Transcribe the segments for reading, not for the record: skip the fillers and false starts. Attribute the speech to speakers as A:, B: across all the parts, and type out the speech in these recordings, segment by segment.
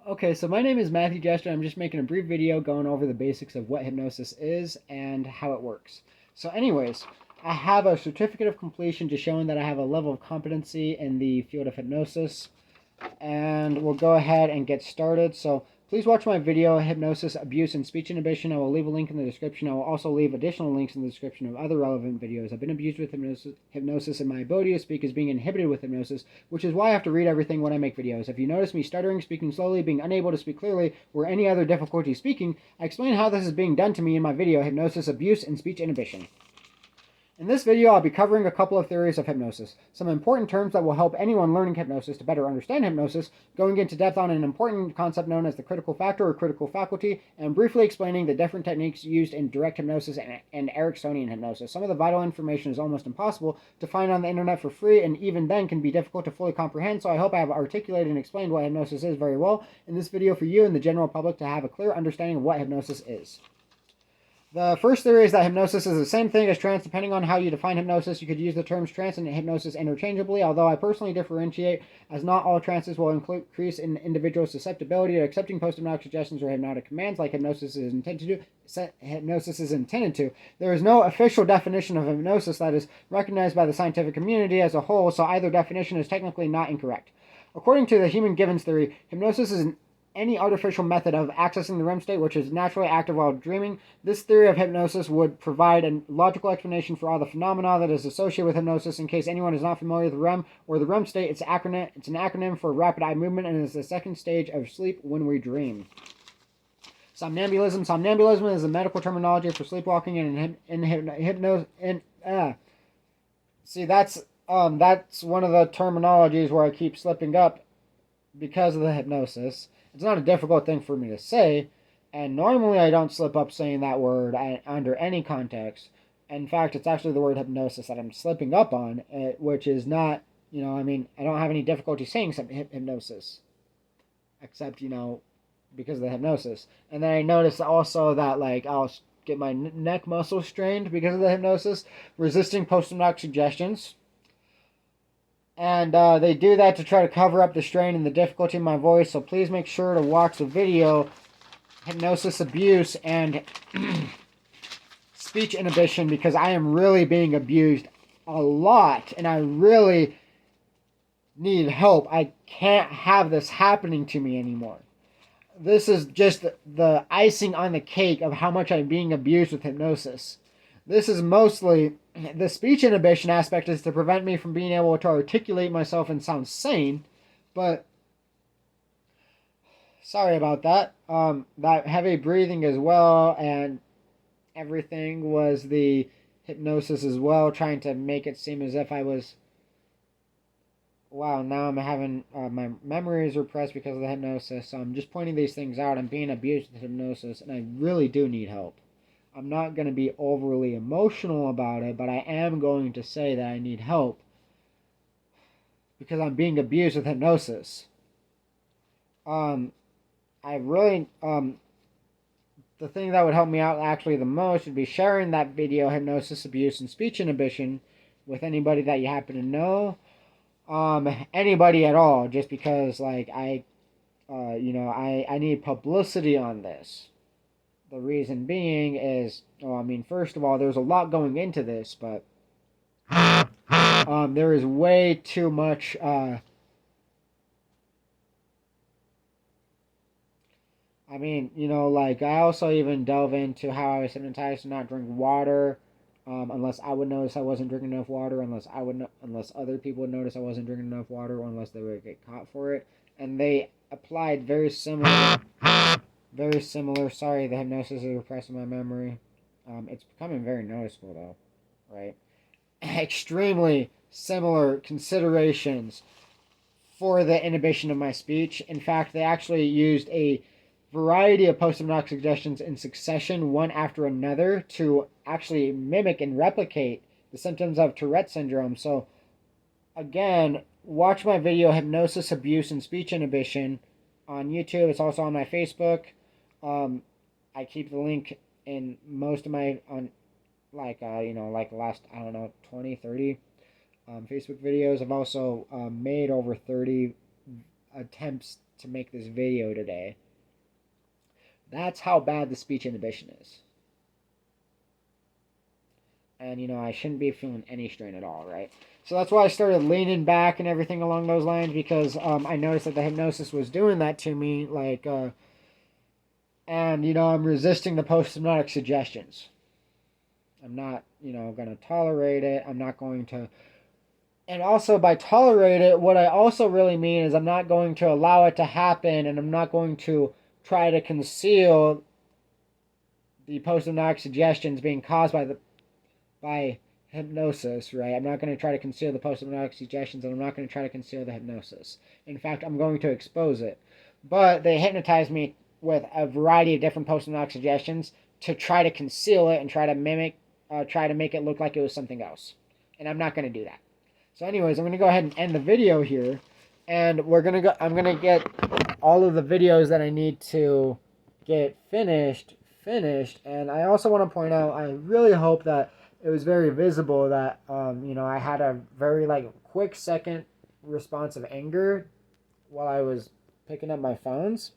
A: Okay, so my name is Matthew Jester. I'm just making a brief video going over the basics of what hypnosis is and how it works. So anyways, I have a certificate of completion just showing that I have a level of competency in the field of hypnosis. And we'll go ahead and get started. So please watch my video, Hypnosis, Abuse, and Speech Inhibition. I will leave a link in the description. I will also leave additional links in the description of other relevant videos. I've been abused with hypnosis, and my ability to speak is being inhibited with hypnosis, which is why I have to read everything when I make videos. If you notice me stuttering, speaking slowly, being unable to speak clearly, or any other difficulty speaking, I explain how this is being done to me in my video, Hypnosis, Abuse, and Speech Inhibition. In this video, I'll be covering a couple of theories of hypnosis, some important terms that will help anyone learning hypnosis to better understand hypnosis, going into depth on an important concept known as the critical factor or critical faculty, and briefly explaining the different techniques used in direct hypnosis and Ericksonian hypnosis. Some of the vital information is almost impossible to find on the internet for free, and even then can be difficult to fully comprehend, so I hope I have articulated and explained what hypnosis is very well in this video for you and the general public to have a clear understanding of what hypnosis is. The first theory is that hypnosis is the same thing as trance. Depending on how you define hypnosis, you could use the terms trance and hypnosis interchangeably, although I personally differentiate, as not all trances will increase an individual's susceptibility to accepting post-hypnotic suggestions or hypnotic commands like hypnosis is intended to. There is no official definition of hypnosis that is recognized by the scientific community as a whole, so either definition is technically not incorrect. According to the human Givens theory, hypnosis is any artificial method of accessing the REM state, which is naturally active while dreaming. This theory of hypnosis would provide a logical explanation for all the phenomena that is associated with hypnosis. In case anyone is not familiar with REM or the REM state, it's an acronym for rapid eye movement, and is the second stage of sleep when we dream. Somnambulism. Somnambulism is a medical terminology for sleepwalking and hypnosis. See, that's one of the terminologies where I keep slipping up because of the hypnosis. It's not a difficult thing for me to say, and normally I don't slip up saying that word under any context. In fact, it's actually the word hypnosis that I'm slipping up on, which is not, I don't have any difficulty saying hypnosis, except, because of the hypnosis. And then I noticed also that, I'll get my neck muscle strained because of the hypnosis, resisting post-hypnotic suggestions. And they do that to try to cover up the strain and the difficulty in my voice. So please make sure to watch the video, Hypnosis, Abuse, and Speech Inhibition, because I am really being abused a lot. And I really need help. I can't have this happening to me anymore. This is just the icing on the cake of how much I'm being abused with hypnosis. This is mostly, the speech inhibition aspect is to prevent me from being able to articulate myself and sound sane, but sorry about that. That heavy breathing as well, and everything was the hypnosis as well, trying to make it seem as if I was, wow, now I'm having, my memory is repressed because of the hypnosis, so I'm just pointing these things out. I'm being abused with hypnosis, and I really do need help. I'm not going to be overly emotional about it, but I am going to say that I need help because I'm being abused with hypnosis. The thing that would help me out actually the most would be sharing that video, Hypnosis, Abuse, and Speech Inhibition, with anybody that you happen to know. Anybody at all, just because, I need publicity on this. The reason being is, first of all, there's a lot going into this, but there is way too much, I also even delve into how I was hypnotized to not drink water, unless I would notice I wasn't drinking enough water, unless other people would notice I wasn't drinking enough water, or unless they would get caught for it. And they applied very similar, sorry, the hypnosis is repressing my memory. It's becoming very noticeable though, right? Extremely similar considerations for the inhibition of my speech. In fact, they actually used a variety of post-hypnotic suggestions in succession, one after another, to actually mimic and replicate the symptoms of Tourette syndrome. So, again, watch my video, Hypnosis, Abuse, and Speech Inhibition, on YouTube. It's also on my Facebook. I keep the link in most of my, last, 20, 30 Facebook videos. I've also made over 30 attempts to make this video today. That's how bad the speech inhibition is. And, I shouldn't be feeling any strain at all, right? So that's why I started leaning back and everything along those lines, because I noticed that the hypnosis was doing that to me, and, I'm resisting the post-hypnotic suggestions. I'm not, going to tolerate it. I'm not going to... And also, by tolerate it, what I also really mean is I'm not going to allow it to happen, and I'm not going to try to conceal the post-hypnotic suggestions being caused by hypnosis, right? I'm not going to try to conceal the post-hypnotic suggestions, and I'm not going to try to conceal the hypnosis. In fact, I'm going to expose it. But they hypnotized me with a variety of different post-hypnotic suggestions to try to conceal it and try to make it look like it was something else. And I'm not going to do that. So anyways, I'm going to go ahead and end the video here, and I'm going to get all of the videos that I need to get finished, and I also want to point out, I really hope that it was very visible that, I had a very, quick second response of anger while I was picking up my phones.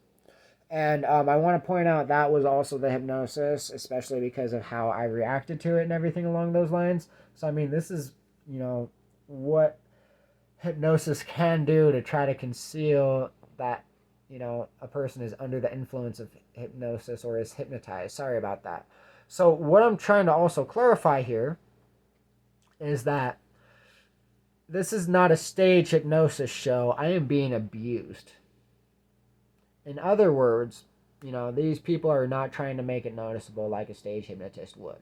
A: And I want to point out that was also the hypnosis, especially because of how I reacted to it and everything along those lines. So, this is, what hypnosis can do to try to conceal that, a person is under the influence of hypnosis or is hypnotized. Sorry about that. So what I'm trying to also clarify here is that this is not a stage hypnosis show. I am being abused. In other words, these people are not trying to make it noticeable like a stage hypnotist would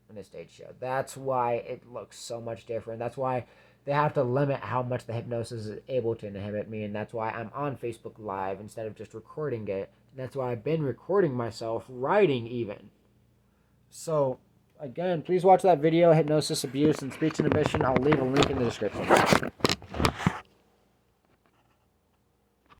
A: in a stage show. That's why it looks so much different. That's why they have to limit how much the hypnosis is able to inhibit me, and that's why I'm on Facebook Live instead of just recording it. That's why I've been recording myself, writing even. So, again, please watch that video, Hypnosis, Abuse, and Speech Inhibition. I'll leave a link in the description.